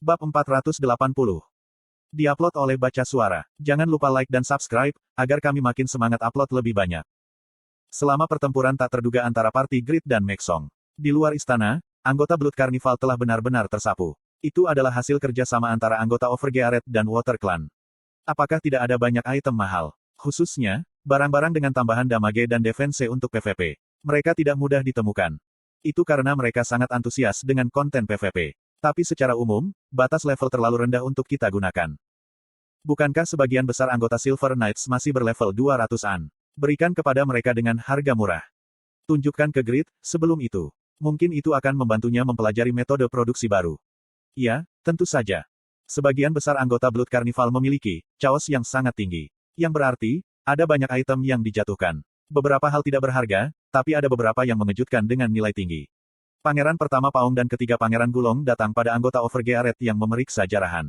Bab 480. Diupload oleh Baca Suara. Jangan lupa like dan subscribe, agar kami makin semangat upload lebih banyak. Selama pertempuran tak terduga antara Party Grid dan Meksong. Di luar istana, anggota Blood Carnival telah benar-benar tersapu. Itu adalah hasil kerjasama antara anggota Overgearet dan Water Clan. Apakah tidak ada banyak item mahal? Khususnya, barang-barang dengan tambahan damage dan defense untuk PvP. Mereka tidak mudah ditemukan. Itu karena mereka sangat antusias dengan konten PvP. Tapi secara umum, batas level terlalu rendah untuk kita gunakan. Bukankah sebagian besar anggota Silver Knights masih berlevel 200-an? Berikan kepada mereka dengan harga murah. Tunjukkan ke Grid, sebelum itu. Mungkin itu akan membantunya mempelajari metode produksi baru. Ya, tentu saja. Sebagian besar anggota Blood Carnival memiliki chaos yang sangat tinggi. Yang berarti, ada banyak item yang dijatuhkan. Beberapa hal tidak berharga, tapi ada beberapa yang mengejutkan dengan nilai tinggi. Pangeran pertama Paung dan ketiga Pangeran Gulong datang pada anggota Overgearet yang memeriksa jarahan.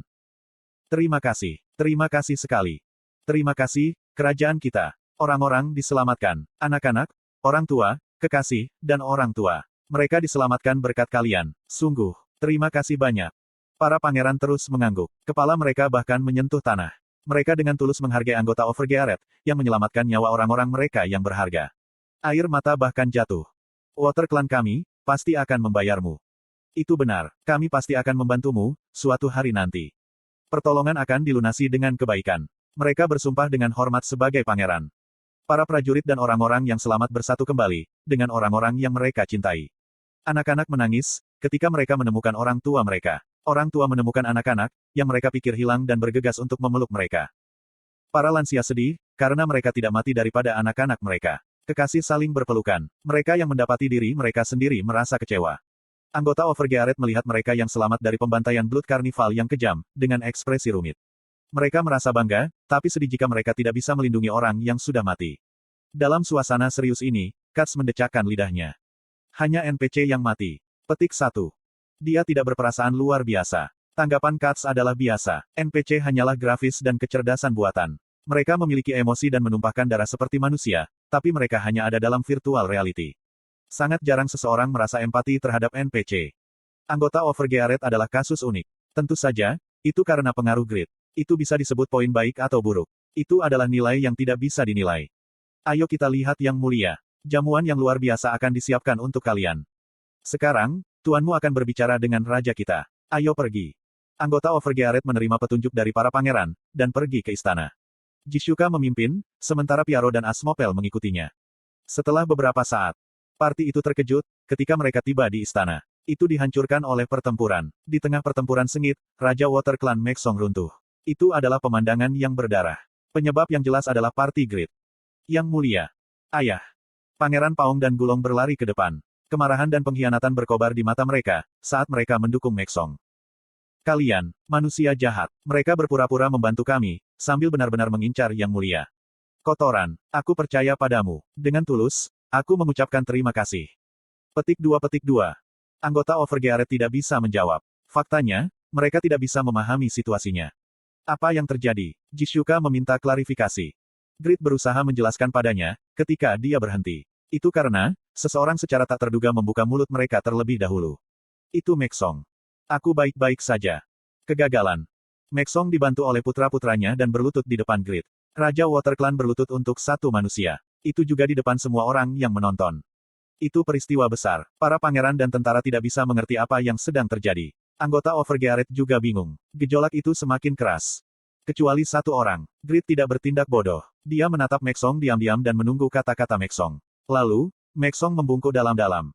Terima kasih sekali. Terima kasih, kerajaan kita. Orang-orang diselamatkan. Anak-anak, orang tua, kekasih, dan orang tua. Mereka diselamatkan berkat kalian. Sungguh, terima kasih banyak. Para pangeran terus mengangguk. Kepala mereka bahkan menyentuh tanah. Mereka dengan tulus menghargai anggota Overgearet, yang menyelamatkan nyawa orang-orang mereka yang berharga. Air mata bahkan jatuh. Water Clan kami, pasti akan membayarmu. Itu benar, kami pasti akan membantumu, suatu hari nanti. Pertolongan akan dilunasi dengan kebaikan. Mereka bersumpah dengan hormat sebagai pangeran. Para prajurit dan orang-orang yang selamat bersatu kembali, dengan orang-orang yang mereka cintai. Anak-anak menangis, ketika mereka menemukan orang tua mereka. Orang tua menemukan anak-anak, yang mereka pikir hilang dan bergegas untuk memeluk mereka. Para lansia sedih, karena mereka tidak mati daripada anak-anak mereka. Kekasih saling berpelukan. Mereka yang mendapati diri mereka sendiri merasa kecewa. Anggota Overgearet melihat mereka yang selamat dari pembantaian Blood Carnival yang kejam, dengan ekspresi rumit. Mereka merasa bangga, tapi sedih jika mereka tidak bisa melindungi orang yang sudah mati. Dalam suasana serius ini, Katz mendecakkan lidahnya. Hanya NPC yang mati. Petik 1. Dia tidak berperasaan luar biasa. Tanggapan Katz adalah biasa. NPC hanyalah grafis dan kecerdasan buatan. Mereka memiliki emosi dan menumpahkan darah seperti manusia, tapi mereka hanya ada dalam virtual reality. Sangat jarang seseorang merasa empati terhadap NPC. Anggota Overgearet adalah kasus unik. Tentu saja, itu karena pengaruh Grid. Itu bisa disebut poin baik atau buruk. Itu adalah nilai yang tidak bisa dinilai. Ayo kita lihat yang mulia. Jamuan yang luar biasa akan disiapkan untuk kalian. Sekarang, tuanmu akan berbicara dengan raja kita. Ayo pergi. Anggota Overgearet menerima petunjuk dari para pangeran, dan pergi ke istana. Jishuka memimpin, sementara Piaro dan Asmopel mengikutinya. Setelah beberapa saat, parti itu terkejut, ketika mereka tiba di istana. Itu dihancurkan oleh pertempuran. Di tengah pertempuran sengit, Raja Water Clan Meksong runtuh. Itu adalah pemandangan yang berdarah. Penyebab yang jelas adalah Party Grid. Yang mulia. Ayah. Pangeran Paung dan Gulong berlari ke depan. Kemarahan dan pengkhianatan berkobar di mata mereka, saat mereka mendukung Meksong. Kalian, manusia jahat. Mereka berpura-pura membantu kami, sambil benar-benar mengincar yang mulia. Kotoran, aku percaya padamu. Dengan tulus, aku mengucapkan terima kasih. Petik 2. Anggota Overgearet tidak bisa menjawab. Faktanya, mereka tidak bisa memahami situasinya. Apa yang terjadi? Jishuka meminta klarifikasi. Grid berusaha menjelaskan padanya, ketika dia berhenti. Itu karena, seseorang secara tak terduga membuka mulut mereka terlebih dahulu. Itu Meksong. Aku baik-baik saja. Kegagalan. Meksong dibantu oleh putra-putranya dan berlutut di depan Grid. Raja Water Clan berlutut untuk satu manusia. Itu juga di depan semua orang yang menonton. Itu peristiwa besar. Para pangeran dan tentara tidak bisa mengerti apa yang sedang terjadi. Anggota Overgearet juga bingung. Gejolak itu semakin keras. Kecuali satu orang. Grid tidak bertindak bodoh. Dia menatap Meksong diam-diam dan menunggu kata-kata Meksong. Lalu, Meksong membungkuk dalam-dalam.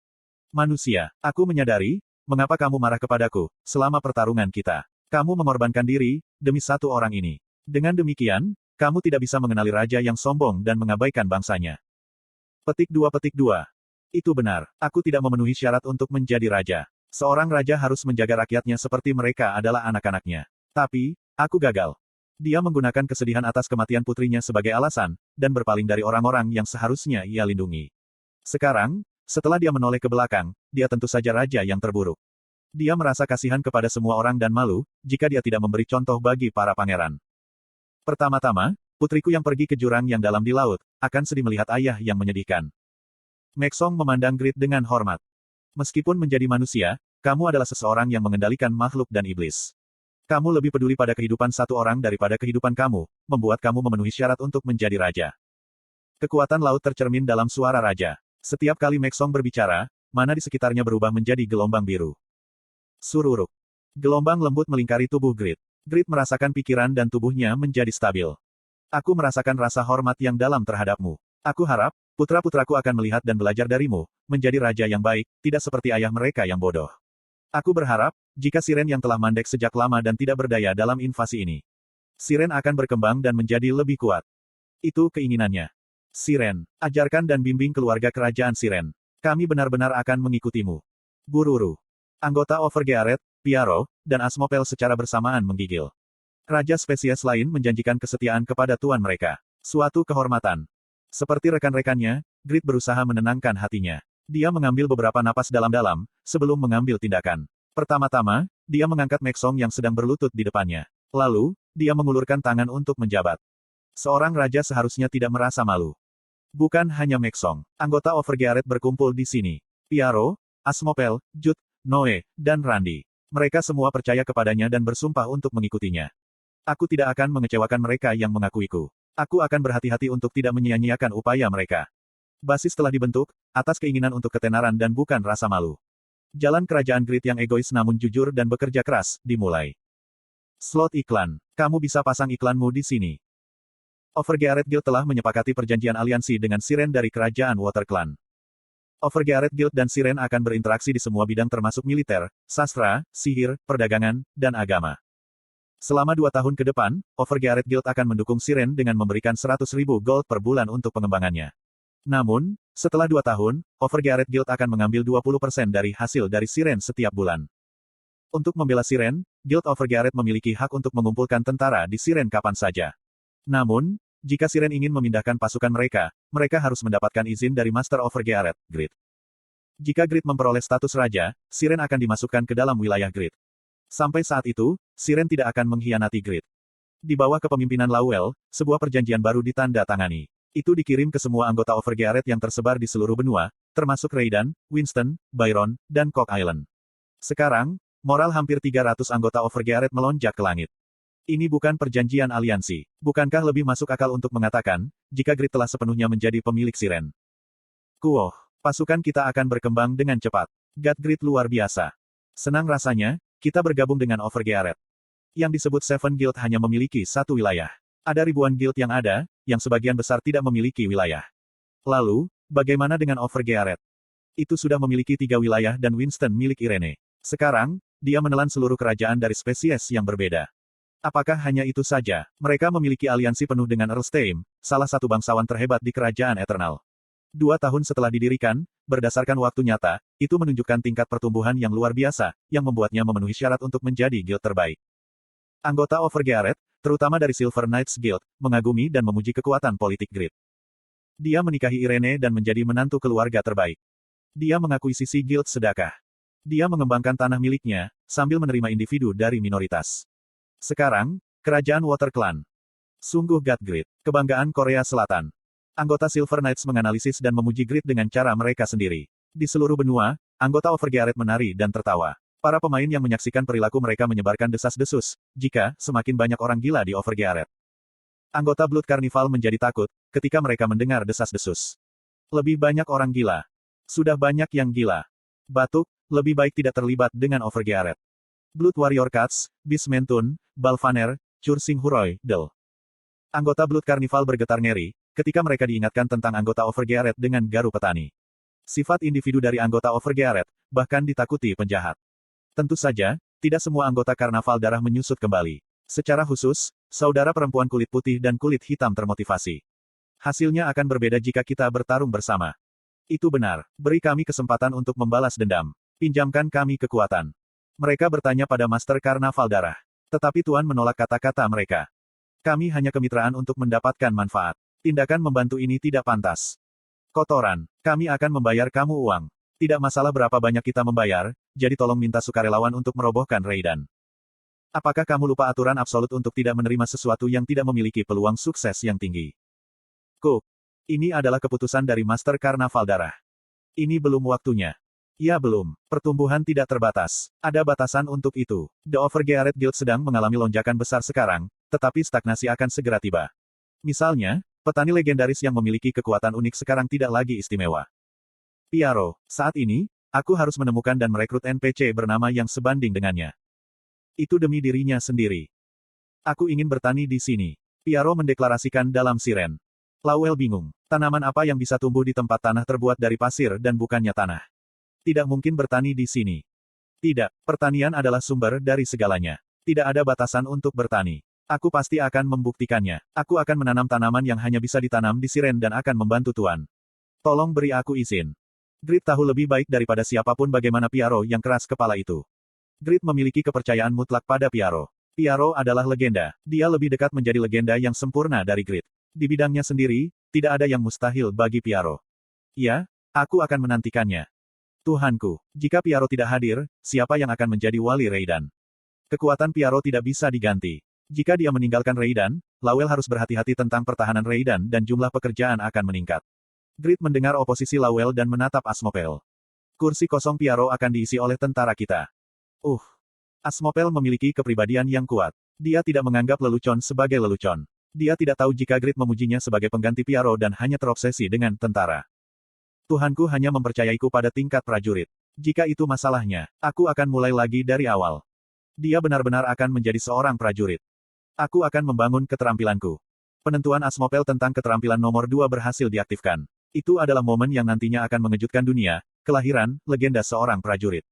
Manusia, aku menyadari, mengapa kamu marah kepadaku, selama pertarungan kita. Kamu mengorbankan diri, demi satu orang ini. Dengan demikian, kamu tidak bisa mengenali raja yang sombong dan mengabaikan bangsanya. Petik 2. Itu benar, aku tidak memenuhi syarat untuk menjadi raja. Seorang raja harus menjaga rakyatnya seperti mereka adalah anak-anaknya. Tapi, aku gagal. Dia menggunakan kesedihan atas kematian putrinya sebagai alasan, dan berpaling dari orang-orang yang seharusnya ia lindungi. Sekarang, setelah dia menoleh ke belakang, dia tentu saja raja yang terburuk. Dia merasa kasihan kepada semua orang dan malu, jika dia tidak memberi contoh bagi para pangeran. Pertama-tama, putriku yang pergi ke jurang yang dalam di laut, akan sedih melihat ayah yang menyedihkan. Meksong memandang Grid dengan hormat. Meskipun menjadi manusia, kamu adalah seseorang yang mengendalikan makhluk dan iblis. Kamu lebih peduli pada kehidupan satu orang daripada kehidupan kamu, membuat kamu memenuhi syarat untuk menjadi raja. Kekuatan laut tercermin dalam suara raja. Setiap kali Meksong berbicara, mana di sekitarnya berubah menjadi gelombang biru. Sururuk. Gelombang lembut melingkari tubuh Grid. Grid merasakan pikiran dan tubuhnya menjadi stabil. Aku merasakan rasa hormat yang dalam terhadapmu. Aku harap, putra-putraku akan melihat dan belajar darimu, menjadi raja yang baik, tidak seperti ayah mereka yang bodoh. Aku berharap, jika Siren yang telah mandek sejak lama dan tidak berdaya dalam invasi ini, Siren akan berkembang dan menjadi lebih kuat. Itu keinginannya. Siren, ajarkan dan bimbing keluarga kerajaan Siren. Kami benar-benar akan mengikutimu. Bururu. Anggota Overgearet, Piaro, dan Asmopel secara bersamaan menggigil. Raja spesies lain menjanjikan kesetiaan kepada tuan mereka. Suatu kehormatan. Seperti rekan-rekannya, Grid berusaha menenangkan hatinya. Dia mengambil beberapa napas dalam-dalam, sebelum mengambil tindakan. Pertama-tama, dia mengangkat Meksong yang sedang berlutut di depannya. Lalu, dia mengulurkan tangan untuk menjabat. Seorang raja seharusnya tidak merasa malu. Bukan hanya Meksong. Anggota Overgearet berkumpul di sini. Piaro, Asmopel, Jut, Noe, dan Randi. Mereka semua percaya kepadanya dan bersumpah untuk mengikutinya. Aku tidak akan mengecewakan mereka yang mengakuiku. Aku akan berhati-hati untuk tidak menyia-nyiakan upaya mereka. Basis telah dibentuk, atas keinginan untuk ketenaran dan bukan rasa malu. Jalan kerajaan Grid yang egois namun jujur dan bekerja keras, dimulai. Slot iklan. Kamu bisa pasang iklanmu di sini. Overgearet Guild telah menyepakati perjanjian aliansi dengan Siren dari kerajaan WaterClan. Overgearet Guild dan Siren akan berinteraksi di semua bidang termasuk militer, sastra, sihir, perdagangan, dan agama. Selama 2 tahun ke depan, Overgearet Guild akan mendukung Siren dengan memberikan 100.000 gold per bulan untuk pengembangannya. Namun, setelah 2 tahun, Overgearet Guild akan mengambil 20% dari hasil dari Siren setiap bulan. Untuk membela Siren, Guild Overgearet memiliki hak untuk mengumpulkan tentara di Siren kapan saja. Namun, jika Siren ingin memindahkan pasukan mereka, mereka harus mendapatkan izin dari Master Overgearet, Grid. Jika Grid memperoleh status raja, Siren akan dimasukkan ke dalam wilayah Grid. Sampai saat itu, Siren tidak akan mengkhianati Grid. Di bawah kepemimpinan Lawel, sebuah perjanjian baru ditanda tangani. Itu dikirim ke semua anggota Overgearet yang tersebar di seluruh benua, termasuk Raiden, Winston, Byron, dan Cock Island. Sekarang, moral hampir 300 anggota Overgearet melonjak ke langit. Ini bukan perjanjian aliansi. Bukankah lebih masuk akal untuk mengatakan, jika Grid telah sepenuhnya menjadi pemilik Siren? Kuoh, pasukan kita akan berkembang dengan cepat. God Grid luar biasa. Senang rasanya, kita bergabung dengan Overgearet. Yang disebut Seven Guild hanya memiliki satu wilayah. Ada ribuan guild yang ada, yang sebagian besar tidak memiliki wilayah. Lalu, bagaimana dengan Overgearet? Itu sudah memiliki 3 wilayah dan Winston milik Irene. Sekarang, dia menelan seluruh kerajaan dari spesies yang berbeda. Apakah hanya itu saja? Mereka memiliki aliansi penuh dengan Earlstheim, salah satu bangsawan terhebat di kerajaan Eternal. 2 tahun setelah didirikan, berdasarkan waktu nyata, itu menunjukkan tingkat pertumbuhan yang luar biasa, yang membuatnya memenuhi syarat untuk menjadi guild terbaik. Anggota Overgearet, terutama dari Silver Knights Guild, mengagumi dan memuji kekuatan politik Grid. Dia menikahi Irene dan menjadi menantu keluarga terbaik. Dia mengakuisisi guild sedekah. Dia mengembangkan tanah miliknya, sambil menerima individu dari minoritas. Sekarang, kerajaan WaterClan. Sungguh God Grid, kebanggaan Korea Selatan. Anggota Silver Knights menganalisis dan memuji Grid dengan cara mereka sendiri. Di seluruh benua, anggota Overgearet menari dan tertawa. Para pemain yang menyaksikan perilaku mereka menyebarkan desas-desus, jika semakin banyak orang gila di Overgearet. Anggota Blood Carnival menjadi takut, ketika mereka mendengar desas-desus. Lebih banyak orang gila. Sudah banyak yang gila. Batuk, lebih baik tidak terlibat dengan Overgearet. Blood Warrior Cats, Beast Mentun, Balvaner, Chursing Huroi, Del. Anggota Blood Carnival bergetar ngeri, ketika mereka diingatkan tentang anggota Overgearet dengan garu petani. Sifat individu dari anggota Overgearet, bahkan ditakuti penjahat. Tentu saja, tidak semua anggota Karnaval Darah menyusut kembali. Secara khusus, saudara perempuan kulit putih dan kulit hitam termotivasi. Hasilnya akan berbeda jika kita bertarung bersama. Itu benar, beri kami kesempatan untuk membalas dendam. Pinjamkan kami kekuatan. Mereka bertanya pada Master Karnaval Darah. Tetapi Tuan menolak kata-kata mereka. Kami hanya kemitraan untuk mendapatkan manfaat. Tindakan membantu ini tidak pantas. Kotoran, kami akan membayar kamu uang. Tidak masalah berapa banyak kita membayar, jadi tolong minta sukarelawan untuk merobohkan Raiden. Apakah kamu lupa aturan absolut untuk tidak menerima sesuatu yang tidak memiliki peluang sukses yang tinggi? Cook, ini adalah keputusan dari Master Karnaval Darah. Ini belum waktunya. Ya belum. Pertumbuhan tidak terbatas. Ada batasan untuk itu. The Overgeared Guild sedang mengalami lonjakan besar sekarang, tetapi stagnasi akan segera tiba. Misalnya, petani legendaris yang memiliki kekuatan unik sekarang tidak lagi istimewa. Piaro, saat ini, aku harus menemukan dan merekrut NPC bernama yang sebanding dengannya. Itu demi dirinya sendiri. Aku ingin bertani di sini. Piaro mendeklarasikan dalam siren. Lowell bingung. Tanaman apa yang bisa tumbuh di tempat tanah terbuat dari pasir dan bukannya tanah? Tidak mungkin bertani di sini. Tidak, pertanian adalah sumber dari segalanya. Tidak ada batasan untuk bertani. Aku pasti akan membuktikannya. Aku akan menanam tanaman yang hanya bisa ditanam di siren dan akan membantu Tuan. Tolong beri aku izin. Grid tahu lebih baik daripada siapapun bagaimana Piaro yang keras kepala itu. Grid memiliki kepercayaan mutlak pada Piaro. Piaro adalah legenda. Dia lebih dekat menjadi legenda yang sempurna dari Grid. Di bidangnya sendiri, tidak ada yang mustahil bagi Piaro. Ya, aku akan menantikannya. Tuhanku, jika Piaro tidak hadir, siapa yang akan menjadi wali Raiden? Kekuatan Piaro tidak bisa diganti. Jika dia meninggalkan Raiden, Lowell harus berhati-hati tentang pertahanan Raiden dan jumlah pekerjaan akan meningkat. Grid mendengar oposisi Lowell dan menatap Asmopel. Kursi kosong Piaro akan diisi oleh tentara kita. Asmopel memiliki kepribadian yang kuat. Dia tidak menganggap lelucon sebagai lelucon. Dia tidak tahu jika Grid memujinya sebagai pengganti Piaro dan hanya terobsesi dengan tentara. Tuhanku hanya mempercayaiku pada tingkat prajurit. Jika itu masalahnya, aku akan mulai lagi dari awal. Dia benar-benar akan menjadi seorang prajurit. Aku akan membangun keterampilanku. Penentuan Asmopel tentang keterampilan nomor 2 berhasil diaktifkan. Itu adalah momen yang nantinya akan mengejutkan dunia, kelahiran, legenda seorang prajurit.